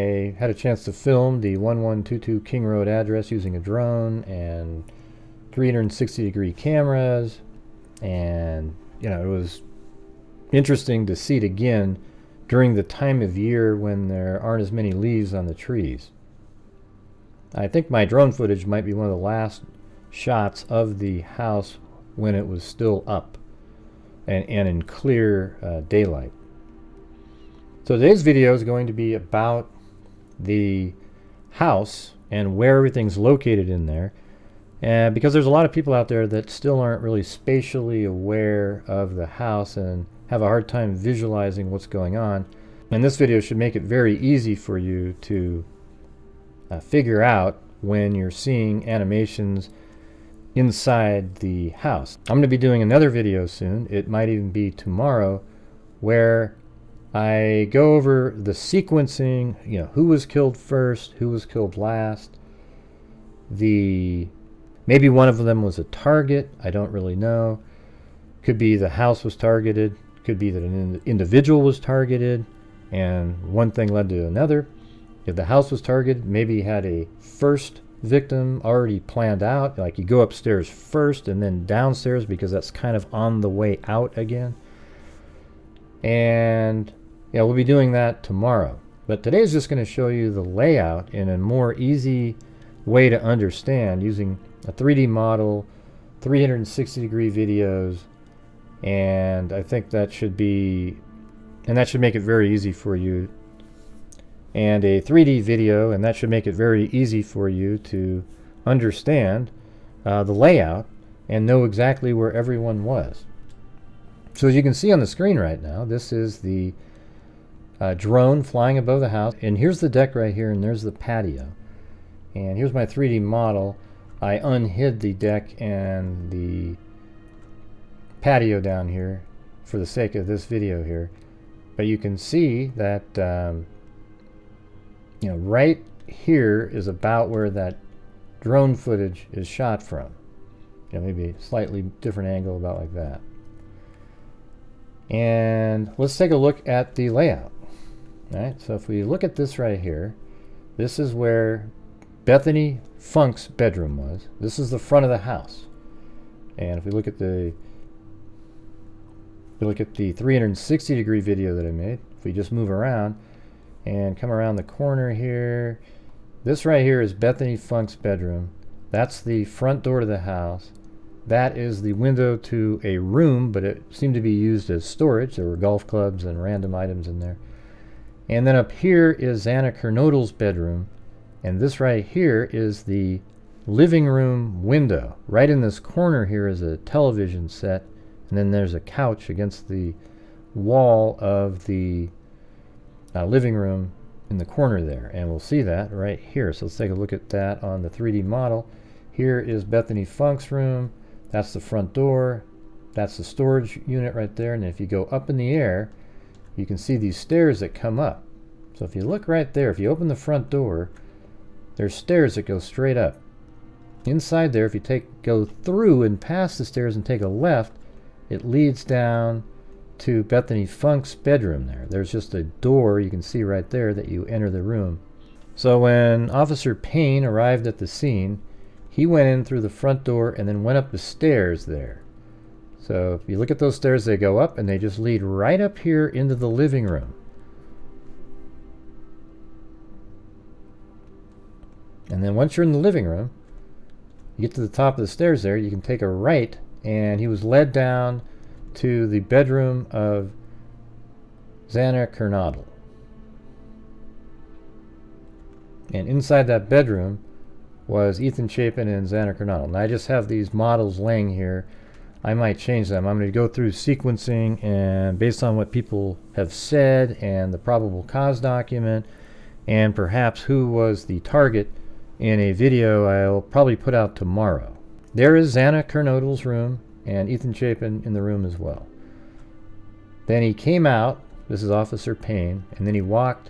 I had a chance to film the 1122 King Road address using a drone and 360-degree cameras, and it was interesting to see it again during the time of year when there aren't as many leaves on the trees. I think my drone footage might be one of the last shots of the house when it was still up and in clear daylight. So today's video is going to be about the house and where everything's located in there, because there's a lot of people out there that still aren't really spatially aware of the house and have a hard time visualizing what's going on. And this video should make it very easy for you to figure out when you're seeing animations inside the house. I'm going to be doing another video soon, it might even be tomorrow, where I go over the sequencing, who was killed first, who was killed last. Maybe one of them was a target, I don't really know. Could be the house was targeted, could be that an individual was targeted, and one thing led to another. If the house was targeted, maybe you had a first victim already planned out, like you go upstairs first and then downstairs because that's kind of on the way out again. And we'll be doing that tomorrow. But today is just going to show you the layout in a more easy way to understand using a 3D model, 360-degree videos, and I think that should make it very easy for you. And a 3D video, and that should make it very easy for you to understand the layout and know exactly where everyone was. So as you can see on the screen right now, this is the drone flying above the house, and here's the deck right here, and there's the patio. And here's my 3D model. I unhid the deck and the patio down here for the sake of this video here, but you can see that right here is about where that drone footage is shot from. Maybe a slightly different angle, about like that. And let's take a look at the layout. All right, so if we look at this right here, this is where Bethany Funk's bedroom was. This is the front of the house. And if we look at the 360-degree video that I made, if we just move around and come around the corner here, this right here is Bethany Funk's bedroom. That's the front door to the house. That is the window to a room, but it seemed to be used as storage. There were golf clubs and random items in there. And then up here is Xana Kernodle's bedroom, and this right here is the living room window. Right in this corner here is a television set, and then there's a couch against the wall of the living room in the corner there, and we'll see that right here. So let's take a look at that on the 3D model. Here is Bethany Funk's room. That's the front door. That's the storage unit right there, and if you go up in the air, you can see these stairs that come up. So if you look right there, if you open the front door, there's stairs that go straight up. Inside there, if you go through and past the stairs and take a left, it leads down to Bethany Funk's bedroom there. There's just a door you can see right there that you enter the room. So when Officer Payne arrived at the scene, he went in through the front door and then went up the stairs there. So if you look at those stairs, they go up and they just lead right up here into the living room. And then once you're in the living room, you get to the top of the stairs there, you can take a right, and he was led down to the bedroom of Xana Kernodle. And inside that bedroom was Ethan Chapin and Xana Kernodle. And I just have these models laying here. I might change them. I'm going to go through sequencing, and based on what people have said and the probable cause document, and perhaps who was the target in a video I'll probably put out tomorrow. There is Xana Kernodle's room and Ethan Chapin in the room as well. Then he came out, this is Officer Payne, and then he walked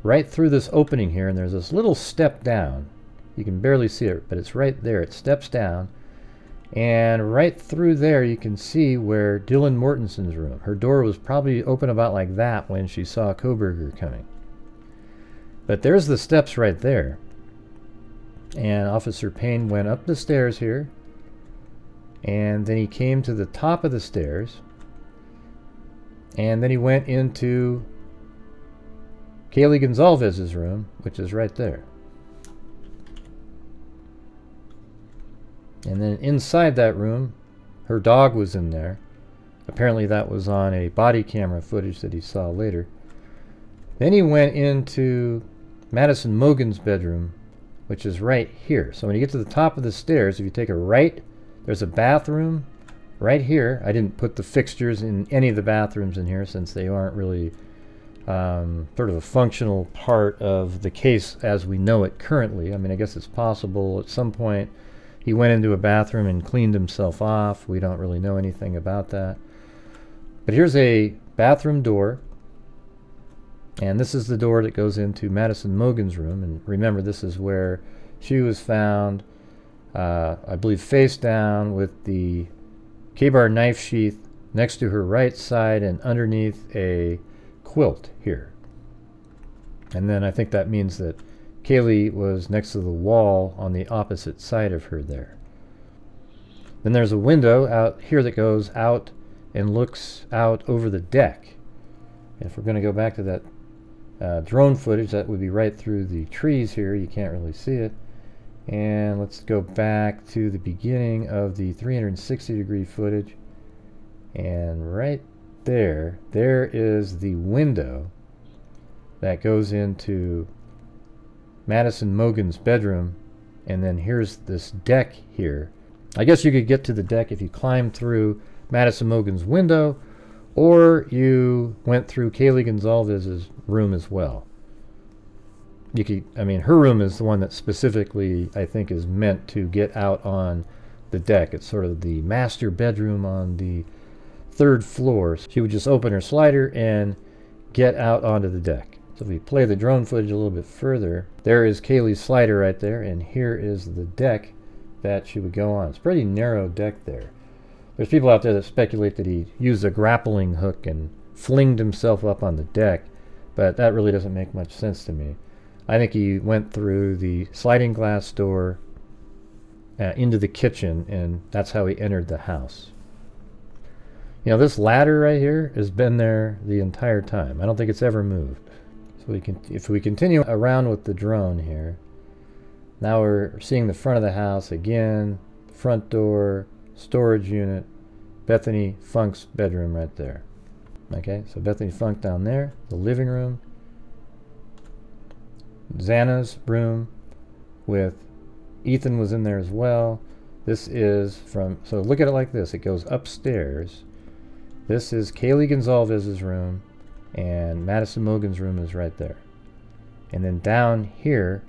right through this opening here, and there's this little step down. You can barely see it, but it's right there. It steps down, and right through there you can see where Dylan Mortensen's room. Her door was probably open about like that when she saw Koberger coming. But there's the steps right there. And Officer Payne went up the stairs here, and then he came to the top of the stairs, and then he went into Kaylee Goncalves' room, which is right there. And then inside that room, her dog was in there. Apparently that was on a body camera footage that he saw later. Then he went into Madison Mogen's bedroom, which is right here. So when you get to the top of the stairs, if you take a right, there's a bathroom right here. I didn't put the fixtures in any of the bathrooms in here since they aren't really sort of a functional part of the case as we know it currently. I mean, I guess it's possible at some point he went into a bathroom and cleaned himself off. We don't really know anything about that. But here's a bathroom door. And this is the door that goes into Madison Mogen's room. And remember, this is where she was found, I believe, face down with the K-bar knife sheath next to her right side and underneath a quilt here. And then I think that means that Kaylee was next to the wall on the opposite side of her there. Then there's a window out here that goes out and looks out over the deck. And if we're going to go back to that drone footage, that would be right through the trees here. You can't really see it. And let's go back to the beginning of the 360-degree footage. And right there is the window that goes into Madison Mogen's bedroom. And then here's this deck here. I guess you could get to the deck if you climbed through Madison Mogen's window, or you went through Kaylee Goncalves' room as well. You could, I mean, her room is the one that specifically, I think, is meant to get out on the deck. It's sort of the master bedroom on the 3rd floor. She would just open her slider and get out onto the deck. So if we play the drone footage a little bit further, there is Kaylee's slider right there, and here is the deck that she would go on. It's a pretty narrow deck there. There's people out there that speculate that he used a grappling hook and flinged himself up on the deck, but that really doesn't make much sense to me. I think he went through the sliding glass door into the kitchen, and that's how he entered the house. You know, this ladder right here has been there the entire time. I don't think it's ever moved. So if we continue around with the drone here, now we're seeing the front of the house again, front door, storage unit, Bethany Funk's bedroom right there. Okay, so Bethany Funk down there, the living room, Xana's room with Ethan was in there as well. This is from, so look at it like this. It goes upstairs. This is Kaylee Goncalves' room, and Madison Mogen's room is right there. And then down here,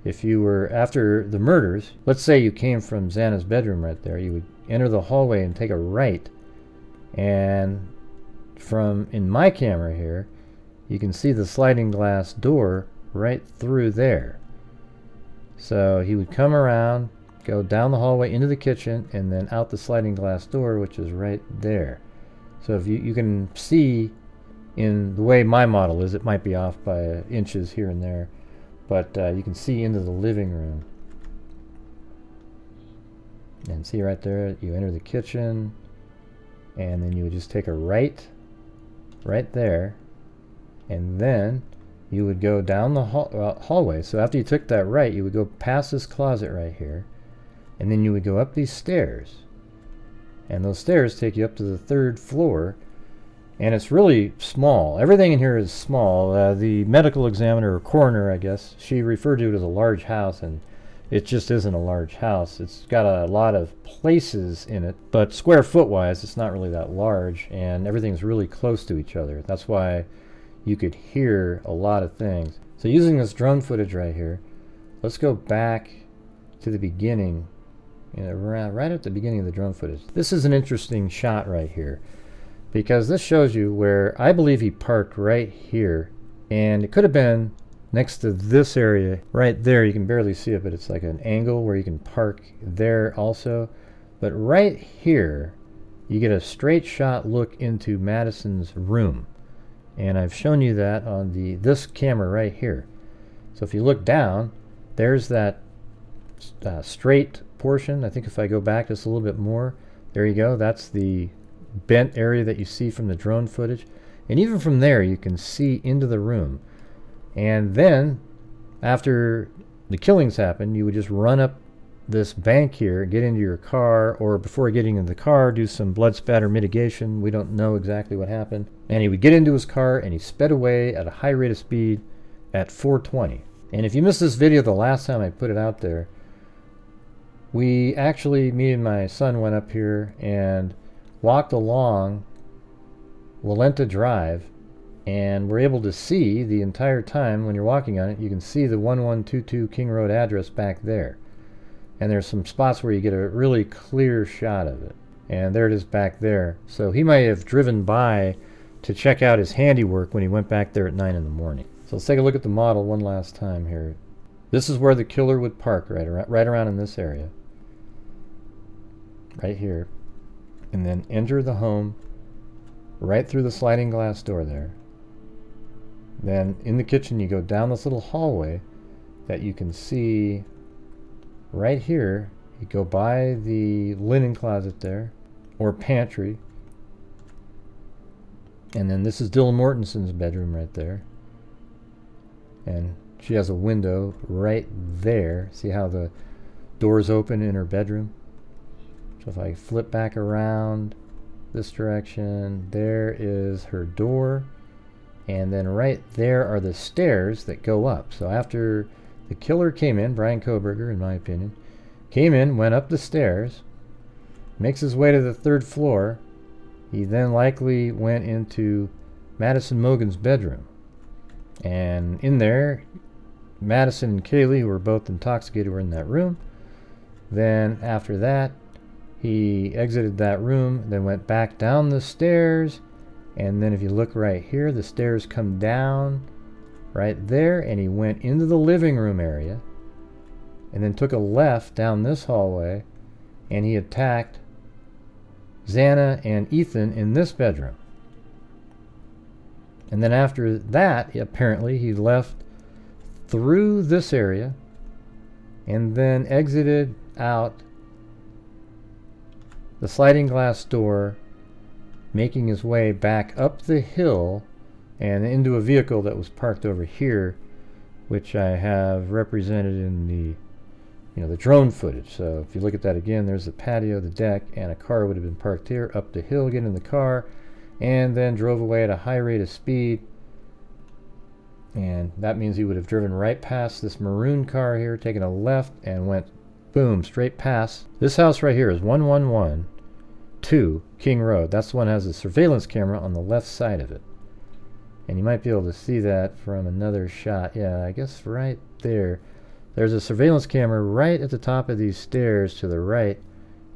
if you were, after the murders, let's say you came from Xana's bedroom right there, you would enter the hallway and take a right, and from, in my camera here, you can see the sliding glass door right through there. So he would come around, go down the hallway into the kitchen, and then out the sliding glass door, which is right there. So if you can see, in the way my model is, it might be off by inches here and there, but you can see into the living room. And see right there, you enter the kitchen, and then you would just take a right there, and then you would go down the hallway. So after you took that right, you would go past this closet right here, and then you would go up these stairs, and those stairs take you up to the 3rd floor, and it's really small. Everything in here is small. The medical examiner, or coroner, I guess, she referred to it as a large house, and it just isn't a large house. It's got a lot of places in it, but square foot wise, it's not really that large, and everything's really close to each other. That's why you could hear a lot of things. So using this drone footage right here, let's go back to the beginning, right at the beginning of the drone footage. This is an interesting shot right here, because this shows you where I believe he parked right here, and it could have been next to this area right there. You can barely see it, but it's like an angle where you can park there also. But right here, you get a straight shot look into Madison's room. And I've shown you that on this camera right here. So if you look down, there's that straight portion. I think if I go back just a little bit more, there you go. That's the bent area that you see from the drone footage. And even from there, you can see into the room. And then, after the killings happen, you would just run up this bank here, get into your car, or before getting into the car, do some blood spatter mitigation. We don't know exactly what happened. And he would get into his car, and he sped away at a high rate of speed at 420. And if you missed this video the last time I put it out there, we actually, me and my son went up here and walked along Walenta Drive, and we're able to see the entire time when you're walking on it, you can see the 1122 King Road address back there. And there's some spots where you get a really clear shot of it. And there it is back there. So he might have driven by to check out his handiwork when he went back there at 9 in the morning. So let's take a look at the model one last time here. This is where the killer would park, right around in this area. Right here. And then enter the home right through the sliding glass door there. Then in the kitchen you go down this little hallway that you can see right here. You go by the linen closet there, or pantry. And then this is Dylan Mortenson's bedroom right there. And she has a window right there. See how the door's open in her bedroom? So if I flip back around this direction, there is her door. And then right there are the stairs that go up. So after the killer came in, Brian Koberger, in my opinion, came in, went up the stairs, makes his way to the 3rd floor. He then likely went into Madison Mogen's bedroom. And in there, Madison and Kaylee, who were both intoxicated, were in that room. Then after that, he exited that room, then went back down the stairs. And then if you look right here, the stairs come down right there, and he went into the living room area and then took a left down this hallway, and he attacked Xana and Ethan in this bedroom. And then after that, apparently he left through this area and then exited out the sliding glass door, making his way back up the hill and into a vehicle that was parked over here, which I have represented in the the drone footage. So if you look at that again, there's the patio, the deck, and a car would have been parked here. Up the hill, get in the car, and then drove away at a high rate of speed. And that means he would have driven right past this maroon car here, taken a left, and went boom, straight past. This house right here is 1112 King Road. That's the one that has a surveillance camera on the left side of it. And you might be able to see that from another shot. Yeah, I guess right there. There's a surveillance camera right at the top of these stairs to the right,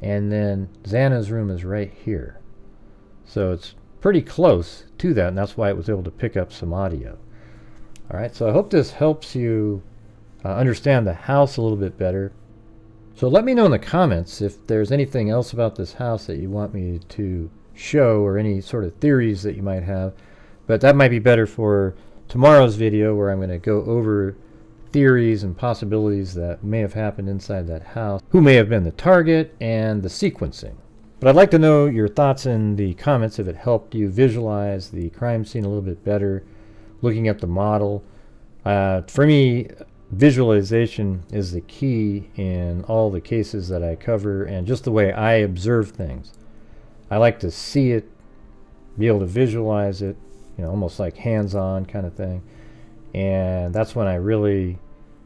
and then Xana's room is right here. So it's pretty close to that, and that's why it was able to pick up some audio. Alright, so I hope this helps you understand the house a little bit better. So let me know in the comments if there's anything else about this house that you want me to show, or any sort of theories that you might have. But that might be better for tomorrow's video, where I'm going to go over theories and possibilities that may have happened inside that house, who may have been the target, and the sequencing. But I'd like to know your thoughts in the comments if it helped you visualize the crime scene a little bit better, looking at the model. For me, visualization is the key in all the cases that I cover, and just the way I observe things. I like to see it, be able to visualize it, almost like hands-on kind of thing. And that's when I really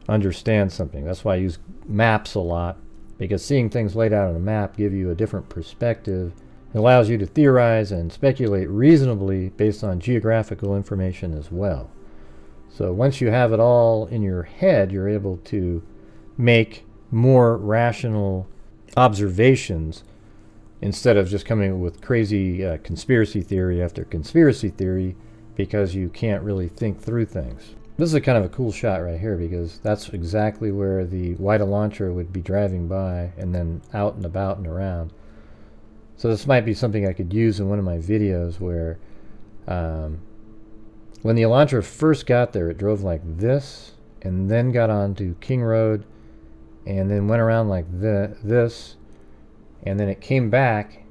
understand something. That's why I use maps a lot, because seeing things laid out on a map give you a different perspective. It allows you to theorize and speculate reasonably based on geographical information as well. So once you have it all in your head, you're able to make more rational observations instead of just coming up with crazy conspiracy theory after conspiracy theory, because you can't really think through things. This is a kind of a cool shot right here, because that's exactly where the White Elantra would be driving by, and then out and about and around. So this might be something I could use in one of my videos, where when the Elantra first got there, it drove like this, and then got onto King Road, and then went around like this, and then it came back,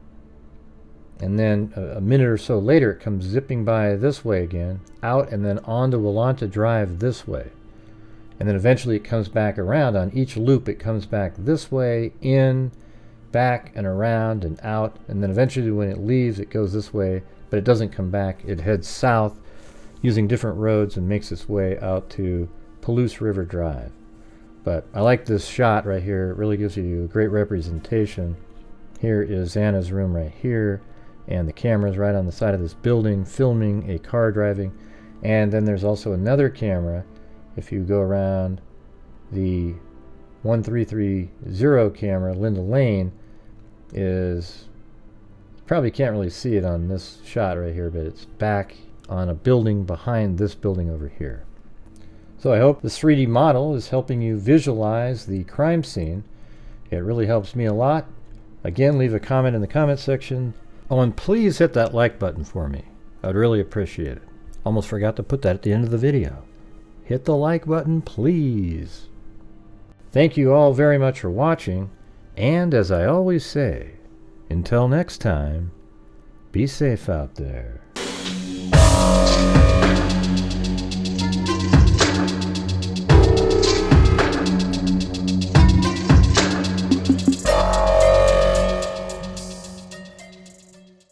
and then a minute or so later it comes zipping by this way again, out and then onto Willanta Drive this way. And then eventually it comes back around. On each loop it comes back this way, in, back, and around, and out. And then eventually when it leaves it goes this way, but it doesn't come back. It heads south using different roads and makes its way out to Palouse River Drive. But I like this shot right here. It really gives you a great representation. Here is Xana's room right here, and the camera's right on the side of this building filming a car driving. And then there's also another camera. If you go around the 1330 camera, Linda Lane is, probably can't really see it on this shot right here, but it's back on a building behind this building over here. So I hope this 3D model is helping you visualize the crime scene. It really helps me a lot. Again, leave a comment in the comment section. Oh, and please hit that like button for me. I would really appreciate it. Almost forgot to put that at the end of the video. Hit the like button, please. Thank you all very much for watching, and as I always say, until next time, be safe out there.